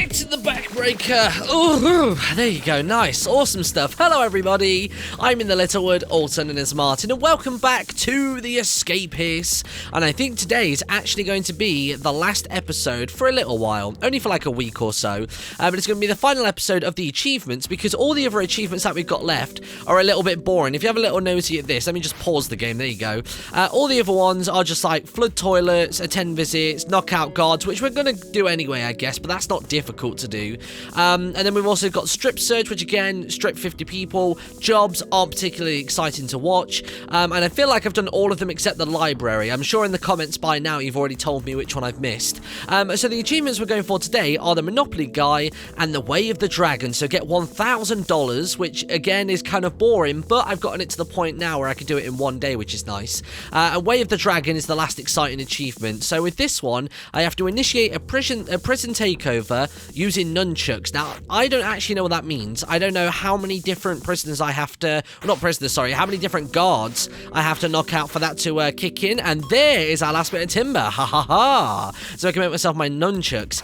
right in the backbreaker. Oh, there you go. Nice. Awesome stuff. Hello, everybody. I'm InTheLittleWood, also known as Martin, and welcome back to the Escapists. And I think today is actually going to be the last episode for a little while, only for like a week or so. But it's going to be the final episode of the achievements, because all the other achievements that we've got left are a little bit boring. If you have a little nosy at this, let me just pause the game. There you go. All the other ones are just like flood toilets, attend visits, knock out guards, which we're going to do anyway, I guess, but that's not difficult to do. And then we've also got strip search, which again, strip 50 people. Jobs aren't particularly exciting to watch. And I feel like I've done all of them except the library. I'm sure in the comments by now you've already told me which one I've missed. So the achievements we're going for today are the Monopoly Guy and the Way of the Dragon. So get $1,000, which again is kind of boring, but I've gotten it to the point now where I can do it in one day, which is nice. And Way of the Dragon is the last exciting achievement. So with this one, I have to initiate a prison takeover using nunchucks. Now, I don't actually know what that means. I don't know how many different prisoners I have to... Not prisoners, sorry. How many different guards I have to knock out for that to kick in. And there is our last bit of timber. Ha ha ha. So I can make myself my nunchucks.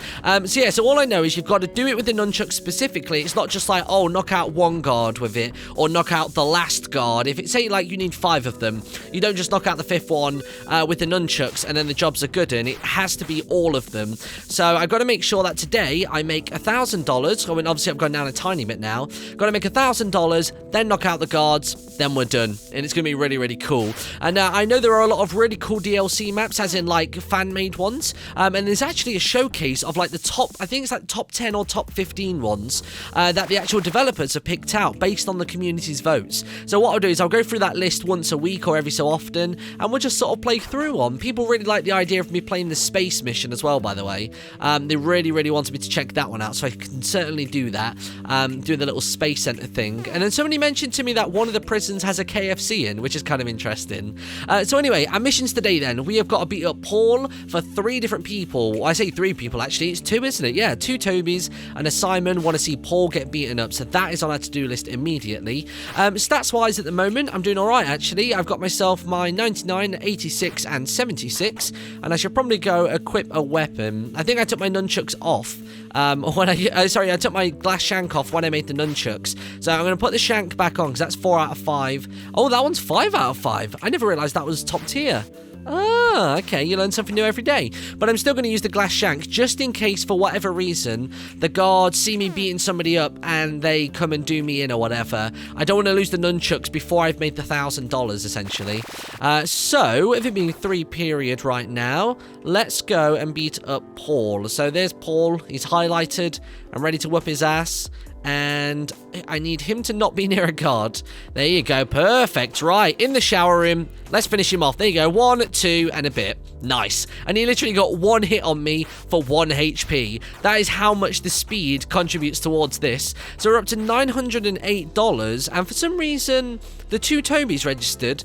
So all I know is you've got to do it with the nunchucks specifically. It's not just like, oh, knock out one guard with it or knock out the last guard. If it's say like you need 5 of them, you don't just knock out the 5th one with the nunchucks and then the jobs are good, and it has to be all of them. So I've got to make sure that today I make $1,000. I mean, obviously I've gone down a tiny bit now. Got to make $1,000, then knock out the guards, then we're done. And it's going to be really, really cool. And I know there are a lot of really cool DLC maps, as in like fan-made ones. And there's actually a showcase of like the top, I think it's like top 10 or top 15 ones that the actual developers have picked out based on the community's votes. So what I'll do is I'll go through that list once a week or every so often, and we'll just sort of play through on. People really like the idea of me playing the space mission as well, by the way. They really, really wanted me to check that one out, so I can certainly do that, doing the little space center thing. And then somebody mentioned to me that one of the prisons has a KFC in, which is kind of interesting. So anyway, our missions today then, we have got to beat up Paul for 3 different people. Well, I say 3 people, actually. It's 2, isn't it? Yeah, 2 Tobys and a Simon want to see Paul get beaten up, so that is on our to-do list immediately. Stats-wise at the moment, I'm doing alright, actually. I've got myself my 99, 86, and 76, and I should probably go equip a weapon. I think I took my nunchucks off when I took my glass shank off when I made the nunchucks. So I'm going to put the shank back on because that's 4 out of 5. Oh, that one's 5 out of 5. I never realised that was top tier. Ah, okay, you learn something new every day. But I'm still going to use the glass shank just in case, for whatever reason, the guards see me beating somebody up and they come and do me in or whatever. I don't want to lose the nunchucks before I've made the $1,000, essentially. So, if it being 3 period right now, let's go and beat up Paul. So there's Paul. He's highlighted. I'm ready to whoop his ass. And I need him to not be near a guard. There you go. Perfect. Right. In the shower room. Let's finish him off. There you go. 1, 2, and a bit. Nice. And he literally got 1 hit on me for 1 HP. That is how much the speed contributes towards this. So we're up to $908. And for some reason, the 2 Tobys registered,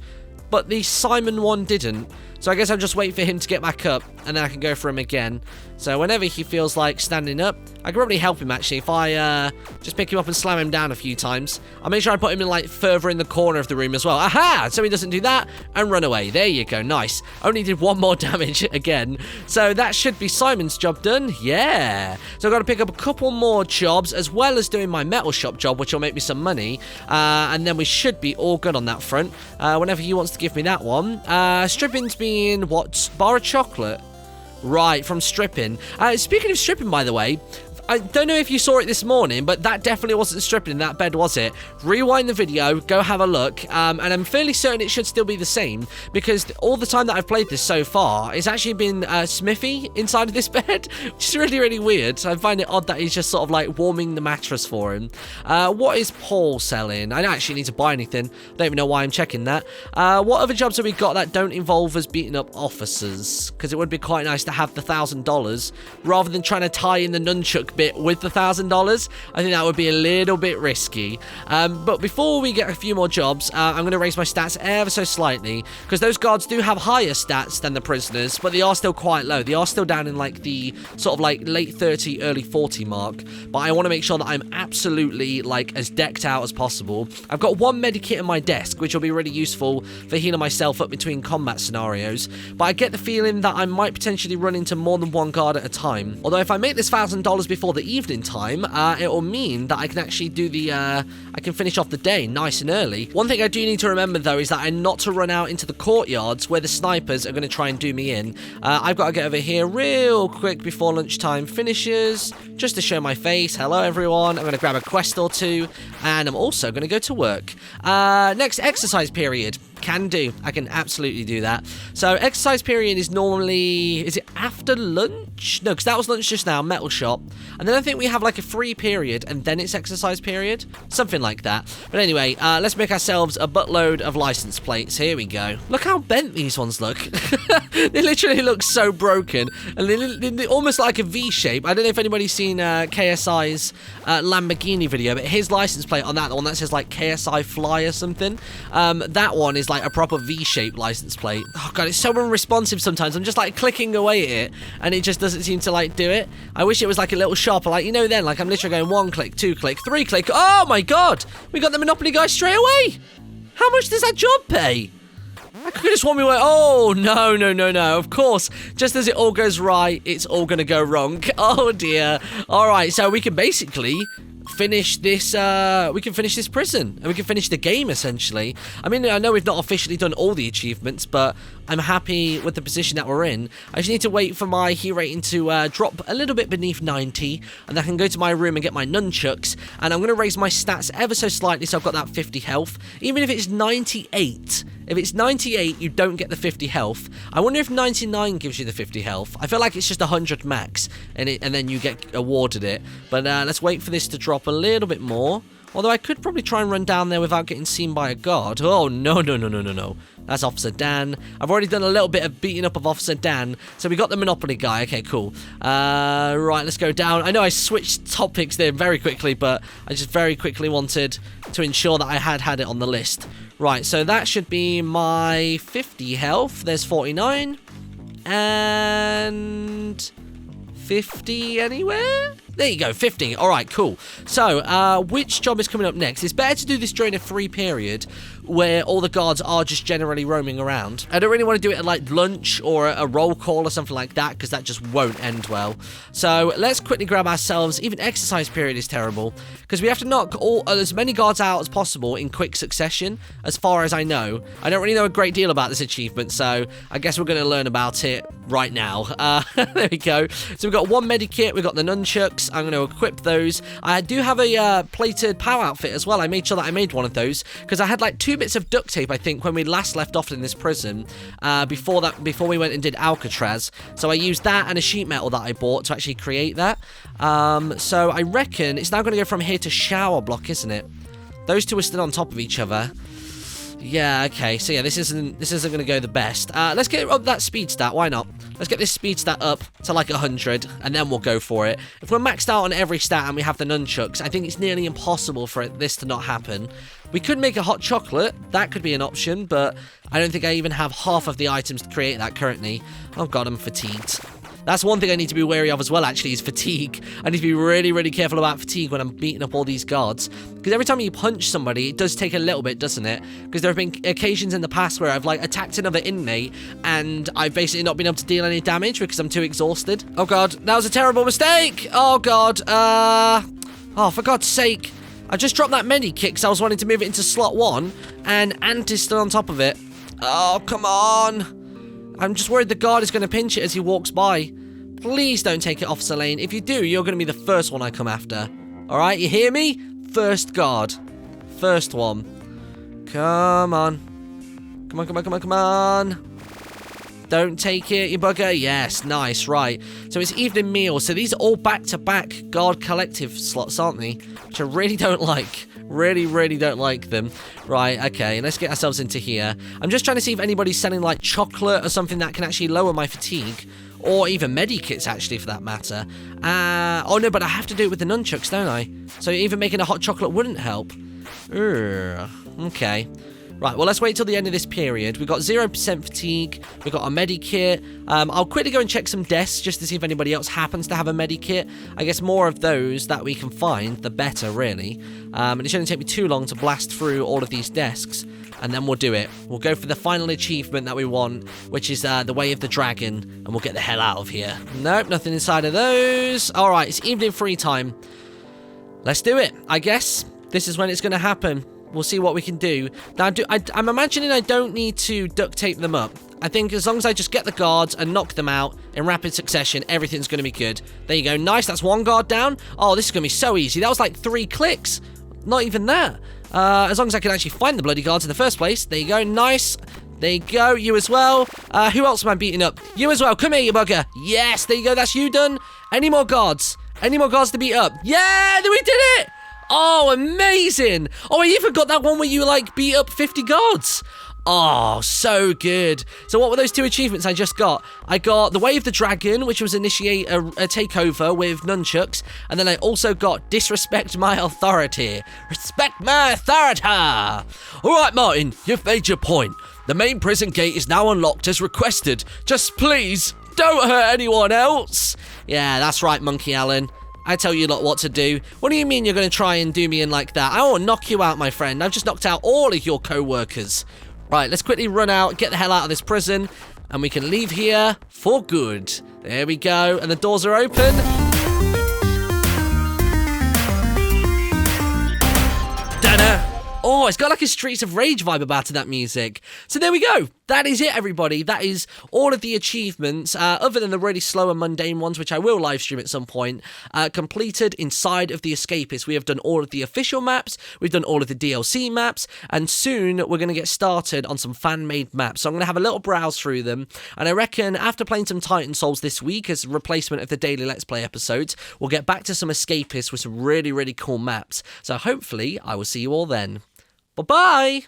but the Simon one didn't. So I guess I'll just wait for him to get back up, and then I can go for him again. So whenever he feels like standing up, I can probably help him, actually, if I just pick him up and slam him down a few times. I'll make sure I put him in, like, further in the corner of the room as well. Aha! So he doesn't do that, and run away. There you go. Nice. Only did 1 more damage again. So that should be Simon's job done. Yeah. So I've got to pick up a couple more jobs, as well as doing my metal shop job, which will make me some money. And then we should be all good on that front. Whenever he wants to give me that one. Stripping's being, what? Bar of chocolate? Right, from stripping. Speaking of stripping, by the way, I don't know if you saw it this morning, but that definitely wasn't stripping in that bed, was it? Rewind the video, go have a look, and I'm fairly certain it should still be the same, because all the time that I've played this so far, it's actually been Smithy inside of this bed, which is really, really weird. So I find it odd that he's just sort of like warming the mattress for him. What is Paul selling? I don't actually need to buy anything. I don't even know why I'm checking that. What other jobs have we got that don't involve us beating up officers? Because it would be quite nice to have the $1,000, rather than trying to tie in the nunchuck bit with the $1,000. I think that would be a little bit risky. But before we get a few more jobs, I'm going to raise my stats ever so slightly, because those guards do have higher stats than the prisoners, but they are still quite low. They are still down in like the sort of like late 30, early 40 mark. But I want to make sure that I'm absolutely like as decked out as possible. I've got 1 medikit in my desk, which will be really useful for healing myself up between combat scenarios. But I get the feeling that I might potentially run into more than 1 guard at a time. Although if I make this $1,000 before before the evening time, it will mean that I can actually do the, I can finish off the day nice and early. One thing I do need to remember, though, is that I'm not to run out into the courtyards where the snipers are going to try and do me in. I've got to get over here real quick before lunchtime finishes, just to show my face. Hello, everyone. I'm going to grab a quest or two, and I'm also going to go to work. Next, exercise period. Can do. I can absolutely do that. So exercise period is normally, is it after lunch? No, because that was lunch just now, metal shop. And then I think we have like a free period and then it's exercise period. Something like that. But anyway, let's make ourselves a buttload of license plates. Here we go. Look how bent these ones look. They literally look so broken. And they're almost like a V shape. I don't know if anybody's seen KSI's Lamborghini video, but his license plate on that, the one that says like KSI Fly or something, that one is like a proper V-shaped license plate. Oh god, it's so unresponsive sometimes. I'm just like clicking away at it and it just doesn't seem to like do it. I wish it was like a little shop, like, you know, then like I'm literally going 1 click, 2 click, 3 click. Oh my god, we got the Monopoly guy straight away. How much does that job pay? I could have sworn we were. Oh no, of course, just as it all goes right, it's all gonna go wrong. Oh dear. All right, so we can basically finish this prison, and we can finish the game essentially. I mean, I know we've not officially done all the achievements, but I'm happy with the position that we're in. I just need to wait for my heat rating to drop a little bit beneath 90, and then I can go to my room and get my nunchucks, and I'm going to raise my stats ever so slightly so I've got that 50 health. Even if it's 98, if it's 98, you don't get the 50 health. I wonder if 99 gives you the 50 health. I feel like it's just 100 max, and then you get awarded it. But let's wait for this to drop a little bit more. Although I could probably try and run down there without getting seen by a guard. Oh, no. That's Officer Dan. I've already done a little bit of beating up of Officer Dan. So we got the Monopoly guy. Okay, cool. Right, let's go down. I know I switched topics there very quickly, but I just very quickly wanted to ensure that I had it on the list. Right, so that should be my 50 health. There's 49. And 50 anywhere? There you go, 50. All right, cool. So, which job is coming up next? It's better to do this during a free period where all the guards are just generally roaming around. I don't really want to do it at like lunch or a roll call or something like that, because that just won't end well. So let's quickly grab ourselves. Even exercise period is terrible because we have to knock as many guards out as possible in quick succession, as far as I know. I don't really know a great deal about this achievement, so I guess we're going to learn about it right now. There we go. So we've got one medikit, we've got the nunchucks. I'm going to equip those. I do have a plated POW outfit as well. I made sure that I made one of those because I had like 2 bits of duct tape, I think, when we last left off in this prison, before we went and did Alcatraz. So I used that and a sheet metal that I bought to actually create that. So I reckon it's now going to go from here to shower block, isn't it? Those two are still on top of each other. Yeah, okay. So yeah, this isn't going to go the best. Let's get up that speed stat. Why not? Let's get this speed stat up to like 100, and then we'll go for it. If we're maxed out on every stat and we have the nunchucks, I think it's nearly impossible for this to not happen. We could make a hot chocolate. That could be an option, but I don't think I even have half of the items to create that currently. Oh god, I'm fatigued. That's one thing I need to be wary of as well, actually, is fatigue. I need to be really, really careful about fatigue when I'm beating up all these guards. Because every time you punch somebody, it does take a little bit, doesn't it? Because there have been occasions in the past where I've, like, attacked another inmate, and I've basically not been able to deal any damage because I'm too exhausted. Oh, God. That was a terrible mistake! Oh, God. Oh, for God's sake. I just dropped that medikit because I was wanting to move it into slot 1, and Ant is still on top of it. Oh, come on. I'm just worried the guard is going to pinch it as he walks by. Please don't take it, Officer Lane. If you do, you're going to be the first one I come after. Alright, you hear me? First guard. First one. Come on. Come on. Don't take it, you bugger. Yes, nice, right. So it's evening meal. So these are all back-to-back guard collective slots, aren't they? Which I really don't like. Really don't like them. Right, okay, let's get ourselves into here. I'm just trying to see if anybody's selling, like, chocolate or something that can actually lower my fatigue. Or even medikits, actually, for that matter. Oh, no, but I have to do it with the nunchucks, don't I? So even making a hot chocolate wouldn't help. Okay. Right, well, let's wait till the end of this period. We've got 0% fatigue. We've got a medikit. I'll quickly go and check some desks just to see if anybody else happens to have a medikit. I guess more of those that we can find, the better, really. And it shouldn't take me too long to blast through all of these desks. And then we'll do it. We'll go for the final achievement that we want, which is the Way of the Dragon. And we'll get the hell out of here. Nope, nothing inside of those. All right, it's evening free time. Let's do it, I guess. This is when it's going to happen. We'll see what we can do. Now, I'm imagining I don't need to duct tape them up. I think as long as I just get the guards and knock them out in rapid succession, everything's going to be good. There you go. Nice. That's one guard down. Oh, this is going to be so easy. That was like 3 clicks. Not even that. As long as I can actually find the bloody guards in the first place. There you go. Nice. There you go. You as well. Who else am I beating up? You as well. Come here, you bugger. Yes. There you go. That's you done. Any more guards? Any more guards to beat up? Yeah. We did it. Oh, amazing. Oh, I even got that one where you, like, beat up 50 guards. Oh, so good. So what were those 2 achievements I just got? I got the Way of the Dragon, which was initiate a takeover with nunchucks. And then I also got Disrespect My Authority. Respect my authority. All right, Martin, you've made your point. The main prison gate is now unlocked as requested. Just please, don't hurt anyone else. Yeah, that's right, Monkey Allen. I tell you lot what to do. What do you mean you're going to try and do me in like that? I will knock you out, my friend. I've just knocked out all of your co-workers. Right, let's quickly run out, get the hell out of this prison, and we can leave here for good. There we go, and the doors are open. Da-da! Oh, it's got like a Streets of Rage vibe about it, that music. So there we go. That is it, everybody. That is all of the achievements, other than the really slow and mundane ones, which I will live stream at some point, completed inside of the Escapists. We have done all of the official maps, we've done all of the DLC maps, and soon we're going to get started on some fan-made maps. So I'm going to have a little browse through them, and I reckon after playing some Titan Souls this week as a replacement of the daily Let's Play episodes, we'll get back to some Escapists with some really, really cool maps. So hopefully I will see you all then. Bye-bye!